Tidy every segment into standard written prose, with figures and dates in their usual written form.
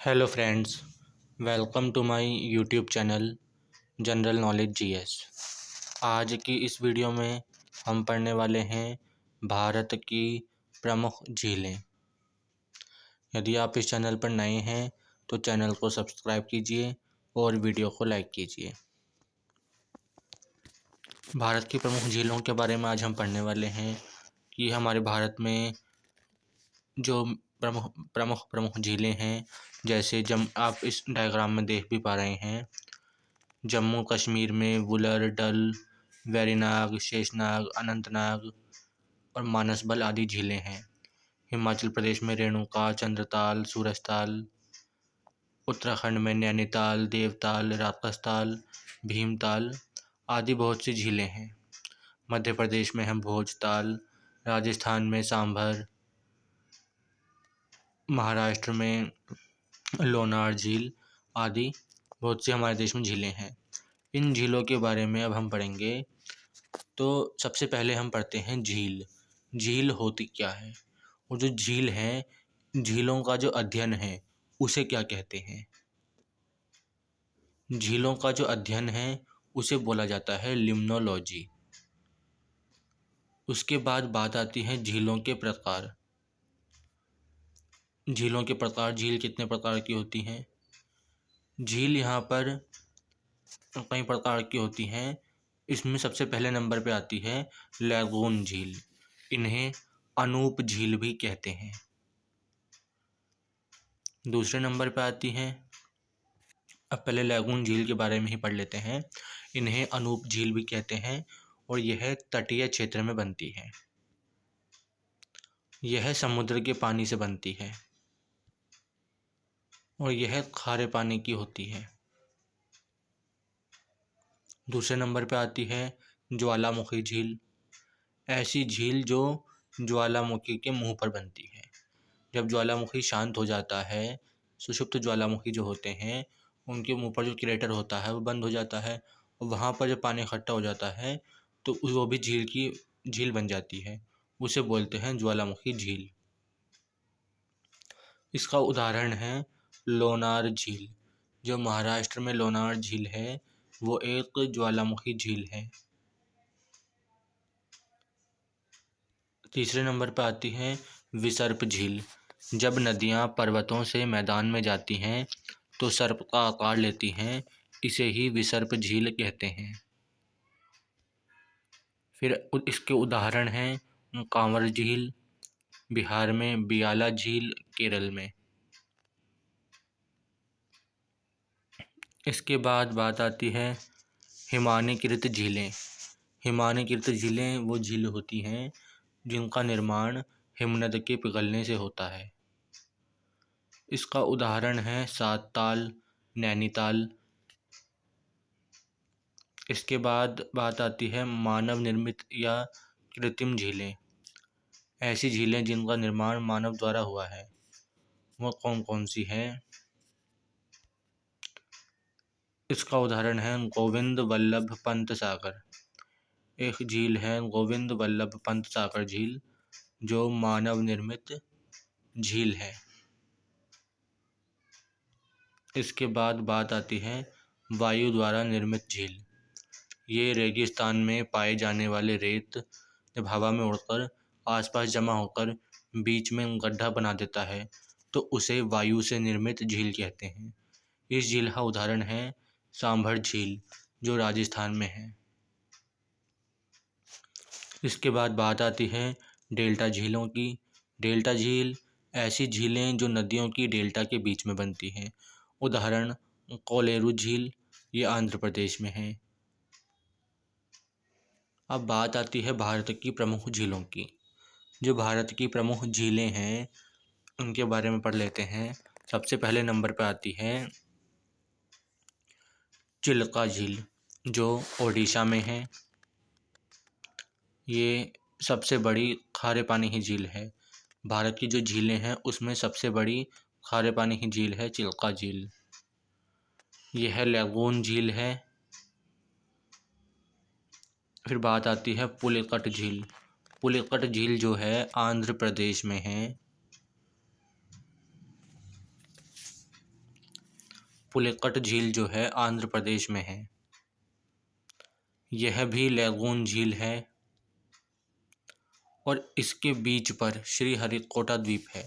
Hello friends, welcome to my YouTube channel general knowledge GS. आज की इस video में हम पढ़ने वाले हैं भारत की प्रमुख झीलें। यदि आप इस चैनल पर नए हैं तो चैनल को सब्सक्राइब कीजिए और वीडियो को लाइक कीजिए। भारत की प्रमुख झीलों के बारे में आज हम पढ़ने वाले हैं कि हमारे भारत में जो प्रमुख झीलें हैं, जैसे आप इस डायग्राम में देख भी पा रहे हैं। जम्मू कश्मीर में वुलर, डल, वेरीनाग, शेषनाग, अनंतनाग और मानसबल आदि झीलें हैं। हिमाचल प्रदेश में रेणुका, चंद्रताल, सूरजताल। उत्तराखंड में नैनीताल, देवताल, राकसताल, भीमताल आदि बहुत सी झीलें हैं। मध्य प्रदेश में है भोजताल, राजस्थान में सांभर, महाराष्ट्र में लोनार झील आदि बहुत सी हमारे देश में झीलें हैं। इन झीलों के बारे में अब हम पढ़ेंगे। तो सबसे पहले हम पढ़ते हैं झील। झील होती क्या है और जो झील है, झीलों का जो अध्ययन है उसे क्या कहते हैं। झीलों का जो अध्ययन है उसे बोला जाता है लिम्नोलॉजी। उसके बाद बात आती है झीलों के प्रकार। झीलों के प्रकार, झील कितने प्रकार की होती हैं। झील यहाँ पर कई प्रकार की होती हैं। इसमें सबसे पहले नंबर पे आती है लैगून झील। इन्हें अनूप झील भी कहते हैं। दूसरे नंबर पे आती हैं, अब पहले लैगून झील के बारे में ही पढ़ लेते हैं। इन्हें अनूप झील भी कहते हैं और यह तटीय क्षेत्र में बनती है। यह समुद्र के पानी से बनती है और यह खारे पानी की होती है। दूसरे नंबर पे आती है ज्वालामुखी झील। ऐसी झील जो ज्वालामुखी के मुंह पर बनती है। जब ज्वालामुखी शांत हो जाता है, सुषुप्त ज्वालामुखी जो होते हैं उनके मुंह पर जो क्रेटर होता है वो बंद हो जाता है और वहाँ पर जब पानी इकट्ठा हो जाता है तो वो भी झील बन जाती है। उसे बोलते हैं ज्वालामुखी झील। इसका उदाहरण है लोनार झील। जो महाराष्ट्र में लोनार झील है वो एक ज्वालामुखी झील है। तीसरे नंबर पर आती है विसर्प झील। जब नदियाँ पर्वतों से मैदान में जाती हैं तो सर्प का आकार लेती हैं, इसे ही विसर्प झील कहते हैं। फिर इसके उदाहरण हैं कांवर झील बिहार में, बियाला झील केरल में। इसके बाद बात आती है हिमानीकृत झीलें। हिमानीकृत झीलें वो झील होती हैं जिनका निर्माण हिमनद के पिघलने से होता है। इसका उदाहरण है सातताल, नैनीताल। इसके बाद बात आती है मानव निर्मित या कृत्रिम झीलें। ऐसी झीलें जिनका निर्माण मानव द्वारा हुआ है वो कौन कौन सी हैं। इसका उदाहरण है गोविंद वल्लभ पंत सागर। एक झील है गोविंद वल्लभ पंत सागर झील, जो मानव निर्मित झील है। इसके बाद बात आती है वायु द्वारा निर्मित झील। ये रेगिस्तान में पाए जाने वाले रेत जब हवा में उड़कर आसपास जमा होकर बीच में गड्ढा बना देता है तो उसे वायु से निर्मित झील कहते हैं। इस झील का उदाहरण है सांभर झील, जो राजस्थान में है। इसके बाद बात आती है डेल्टा झीलों की। डेल्टा झील ऐसी झीलें जो नदियों की डेल्टा के बीच में बनती हैं। उदाहरण कोलेरू झील, ये आंध्र प्रदेश में है। अब बात आती है भारत की प्रमुख झीलों की। जो भारत की प्रमुख झीलें हैं उनके बारे में पढ़ लेते हैं। सबसे पहले नंबर पर आती है चिल्का झील, जो ओडिशा में है। ये सबसे बड़ी खारे पानी की झील है। भारत की जो झीलें हैं उसमें सबसे बड़ी खारे पानी की झील है चिल्का झील। यह लैगून झील है। फिर बात आती है पुलिकट झील। पुलिकट झील जो है आंध्र प्रदेश में है। पुलिकट झील जो है आंध्र प्रदेश में है। यह भी लैगून झील है और इसके बीच पर श्रीहरिकोटा द्वीप है।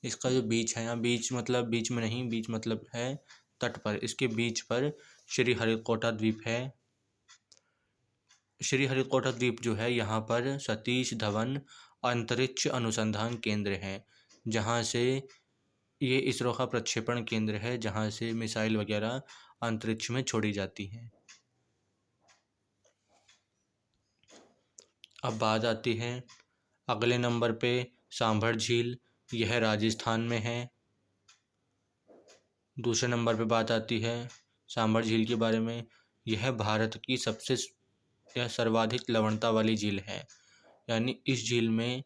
इसका जो बीच है, यहाँ बीच मतलब बीच में नहीं, बीच मतलब है तट पर, इसके बीच पर श्रीहरिकोटा द्वीप है। श्रीहरिकोटा द्वीप जो है, यहाँ पर सतीश धवन अंतरिक्ष अनुसंधान केंद्र है, जहाँ से ये इसरो का प्रक्षेपण केंद्र है, जहाँ से मिसाइल वगैरह अंतरिक्ष में छोड़ी जाती हैं। अब बात आती है अगले नंबर पे सांभर झील, यह राजस्थान में है। दूसरे नंबर पे बात आती है सांभर झील के बारे में। यह भारत की यह सर्वाधिक लवणता वाली झील है, यानी इस झील में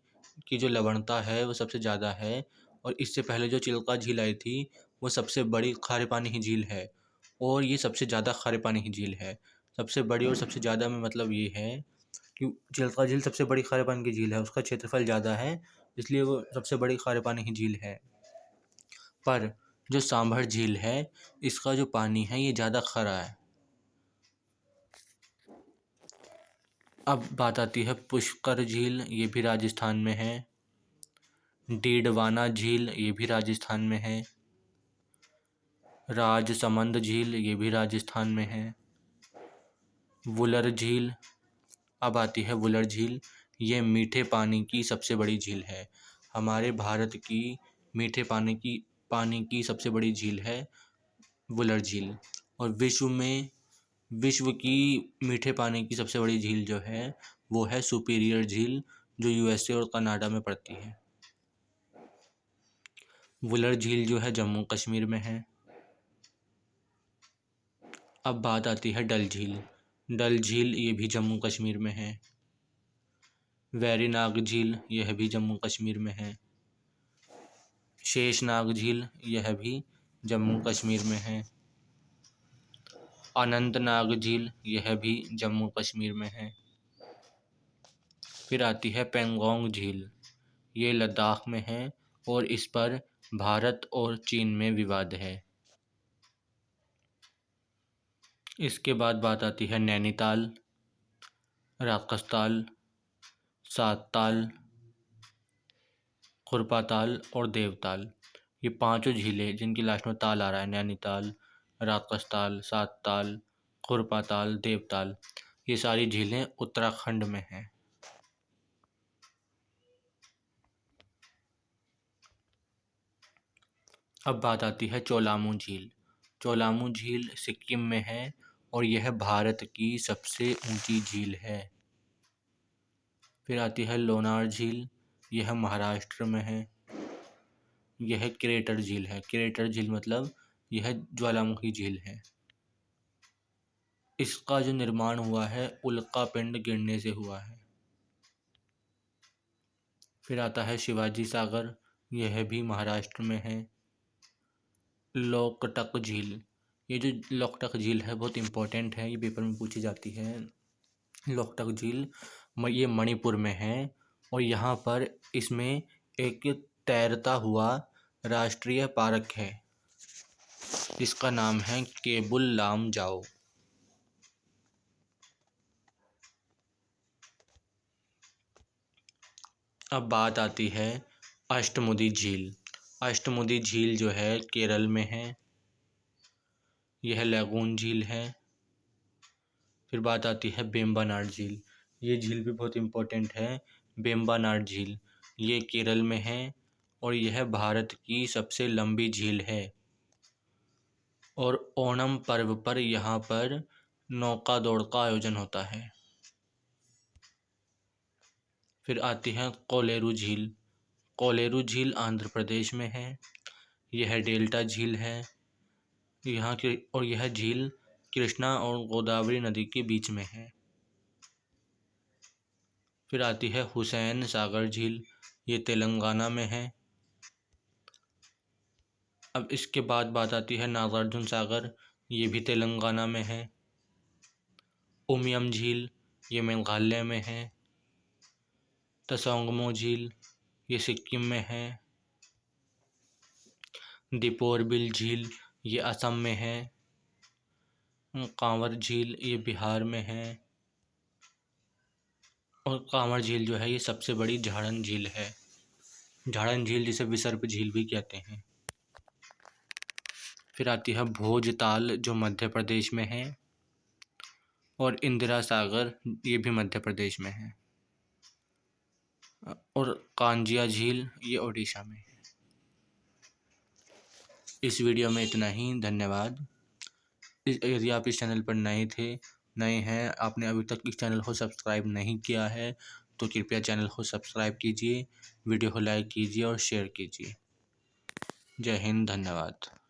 की जो लवणता है वो सबसे ज़्यादा है। और इससे पहले जो चिल्का झील आई थी वो सबसे बड़ी खारे पानी की झील है, और ये सबसे ज़्यादा खारे पानी की झील है। सबसे बड़ी और सबसे ज़्यादा में मतलब ये है कि चिल्का झील सबसे बड़ी खारे पानी की झील है, उसका क्षेत्रफल ज़्यादा है, इसलिए वो सबसे बड़ी खारे पानी की झील है। पर जो सांभर झील है, इसका जो पानी है ये ज़्यादा खारा है। अब बात आती है पुष्कर झील, ये भी राजस्थान में है। डीडवाना झील, ये भी राजस्थान में है। राजसमंद झील, ये भी राजस्थान में है। वुलर झील, अब आती है वुलर झील, ये मीठे पानी की सबसे बड़ी झील है। हमारे भारत की मीठे पानी की सबसे बड़ी झील है वुलर झील। और विश्व की मीठे पानी की सबसे बड़ी झील जो है वो है सुपीरियर झील, जो यूएसए और कनाडा में पड़ती है। वुलर झील जो है जम्मू कश्मीर में है। अब बात आती है डल झील। डल झील ये भी जम्मू कश्मीर में है। वेरीनाग झील, यह भी जम्मू कश्मीर में है। शेषनाग झील, यह भी जम्मू कश्मीर में है। अनंतनाग झील, यह भी जम्मू कश्मीर में है। फिर आती है पेंगोंग झील, ये लद्दाख में है और इस पर भारत और चीन में विवाद है। इसके बाद बात आती है नैनीताल, राकसताल, सातताल, खुरपाताल और देवताल। ये पांचों झीलें जिनकी लास्ट में ताल आ रहा है, नैनीताल, राकसताल, सातताल, खुरपाताल, देवताल, ये सारी झीलें उत्तराखंड में हैं। अब बात आती है चोलामू झील। चोलामू झील सिक्किम में है और यह भारत की सबसे ऊंची झील है। फिर आती है लोनार झील, यह महाराष्ट्र में है। यह क्रेटर झील है। क्रेटर झील मतलब यह ज्वालामुखी झील है। इसका जो निर्माण हुआ है उल्का पिंड गिरने से हुआ है। फिर आता है शिवाजी सागर, यह भी महाराष्ट्र में है। लोकटक झील, ये जो लोकटक झील है बहुत इम्पोर्टेंट है, ये पेपर में पूछी जाती है। लोकटक झील ये मणिपुर में है और यहाँ पर इसमें एक तैरता हुआ राष्ट्रीय पार्क है, इसका नाम है केबुल लामजाओ। अब बात आती है अष्टमुदी झील। अष्टमुदी झील जो है केरल में है, यह लैगून झील है। फिर बात आती है बेम्बानाड झील, ये झील भी बहुत इम्पोर्टेंट है। बेम्बानाड झील ये केरल में है और यह भारत की सबसे लंबी झील है। और ओणम पर्व पर यहाँ पर नौका दौड़ का आयोजन होता है। फिर आती है कोलेरू झील। कोलेरू झील आंध्र प्रदेश में है, यह डेल्टा झील है यहाँ की, और यह झील कृष्णा और गोदावरी नदी के बीच में है। फिर आती है हुसैन सागर झील, ये तेलंगाना में है। अब इसके बाद बात आती है नागार्जुन सागर, ये भी तेलंगाना में है। उमियम झील ये मेघालय में है। तसोंगमो झील ये सिक्किम में है। दीपोर बिल झील ये असम में है। कांवर झील ये बिहार में है। और कांवर झील जो है ये सबसे बड़ी झाड़न झील है। झाड़न झील जिसे विसर्प झील भी कहते हैं। फिर आती है भोजताल जो मध्य प्रदेश में है। और इंदिरा सागर ये भी मध्य प्रदेश में है। और कांजिया झील ये ओडिशा में है। इस वीडियो में इतना ही। धन्यवाद। यदि आप इस चैनल पर नए हैं, आपने अभी तक इस चैनल को सब्सक्राइब नहीं किया है तो कृपया चैनल को सब्सक्राइब कीजिए, वीडियो को लाइक कीजिए और शेयर कीजिए। जय हिंद। धन्यवाद।